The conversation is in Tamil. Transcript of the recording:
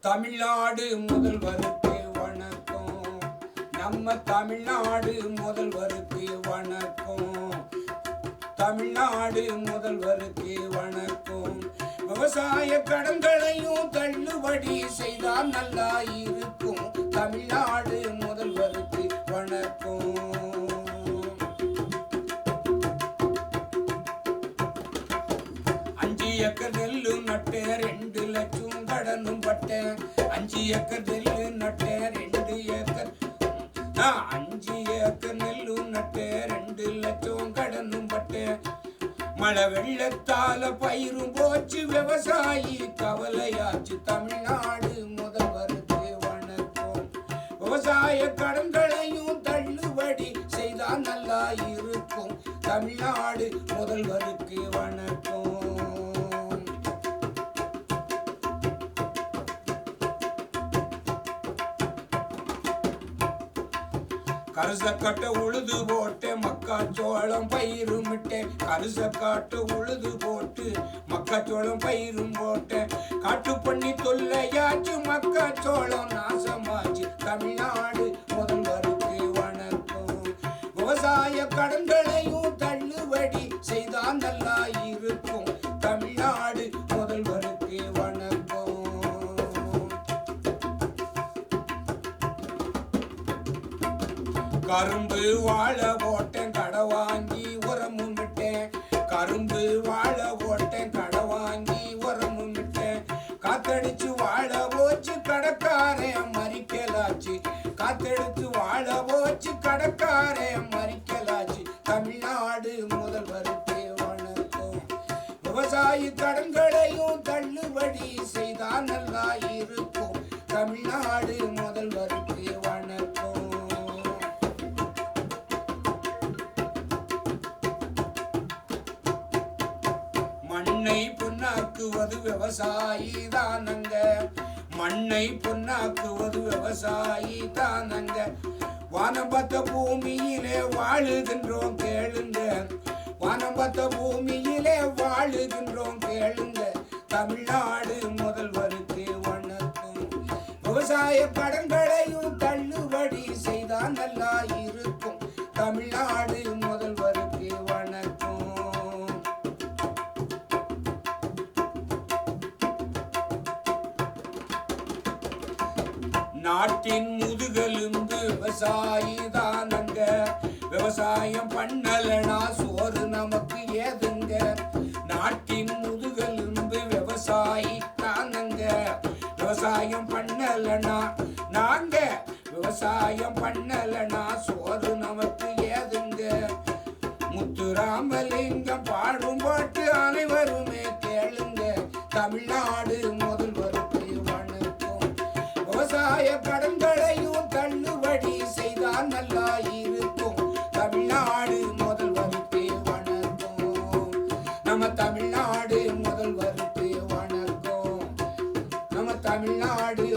தமிழ்நாடு முதல்வருக்கு வணக்கம். நம்ம தமிழ்நாடு முதல்வருக்கு வணக்கம். தமிழ்நாடு முதல்வருக்கு வணக்கம். விவசாய கடன்களையும் தள்ளுபடி செய்தால் நல்லா இருக்கும். தமிழ்நாடு முதல்வருக்கு வணக்கம். 5 ஏக்கர் நெல்லு நட்டேன் 2 லட்சம் கடனும் பட்டேன். 5 ஏக்கர் நெல்லு நட்டேன் 2 ஏக்கர் 5 ஏக்கர் நெல்லு நட்டேன் 2 லட்சம் கடனும் பட்டேன். மழை வெள்ளத்தால பயிரும் போச்சு, விவசாயி கவலையாச்சு. தமிழ்நாடு முதல்வருக்கு வணக்கம். விவசாய கடன்களையும் தள்ளுபடி செய்தால் நல்லா இருக்கும். தமிழ்நாடு முதல்வருக்கு வணக்கம். கருசக்காட்ட உழுது போட்டு மக்காச்சோளம் பயிரும் விட்டேன். கருசக்காட்டு உழுது போட்டு மக்காச்சோளம் பயிரும் போட்டேன். காட்டு பண்ணி தொல்லையாச்சு, மக்காச்சோளம் நாசமாச்சு. தமிழ்நாடு முதல்வருக்கு வணக்கம். விவசாய கடன்களையும் தள்ளுபடி செய்தால் நல்லா இருக்கும். தமிழ்நாடு முதல்வருக்கு வணக்கம். கரும்பு வாழை போட்டேன், கடை வாங்கி உரமும் விட்டேன். கரும்பு வாழை போட்டேன், கடை வாங்கி உரமும் விட்டேன். காத்தடிச்சு வாழை போச்சு, கடைக்காரன் மறிக்கலாச்சு. காத்தடிச்சு வாழை போச்சு, கடைக்காரன் மறிக்கலாச்சு. தமிழ்நாடு முதல்வருக்கு வணக்கம். விவசாயி கடன்களையும் தள்ளுபடி செய்தால் நல்லா இருக்கும். தமிழ்நாடு முதல்வருக்கு வணக்கம். மண்ணை பொன்னாக்குவது விவசாயி தானங்க. மண்ணை பொன்னாக்குவது விவசாயி தானங்க. வானம் பார்த்த பூமியிலே வாழுகின்றோம் கேளுங்க. வானம் பார்த்த பூமியிலே வாழுகின்றோம் கேளுங்க. தமிழ்நாடு முதல்வருக்கு வணக்கம். விவசாய கடன்களையும் தள்ளுபடி செய்தால் நல்லா இருக்கும். தமிழ்நாடு முதல்வருக்கு வணக்கம். நாட்டின் முதுகெலும்பு விவசாயி தானங்க. விவசாயம் பண்ணலனா சோறு நமக்கு ஏதுங்க. நாட்டின் முதுகெலும்பு விவசாயி தானங்க. விவசாயம் பண்ணலனா நாங்க விவசாயம் பண்ணலனா சோறு நமக்கு ஏதுங்க. முத்துராமலிங்கம் பாடும் பாட்டு அனைவருமே கேளுங்க. தமிழ்நாடு முதல்வருக்கு வணக்கம். விவசாய கடன்களையும் தள்ளுபடி செய்தால் நல்லா இருக்கும். தமிழ்நாடு முதல்வருக்கு வணக்கம். நம்ம தமிழ்நாடு முதல்வருக்கு வணக்கம். நம்ம தமிழ்நாடு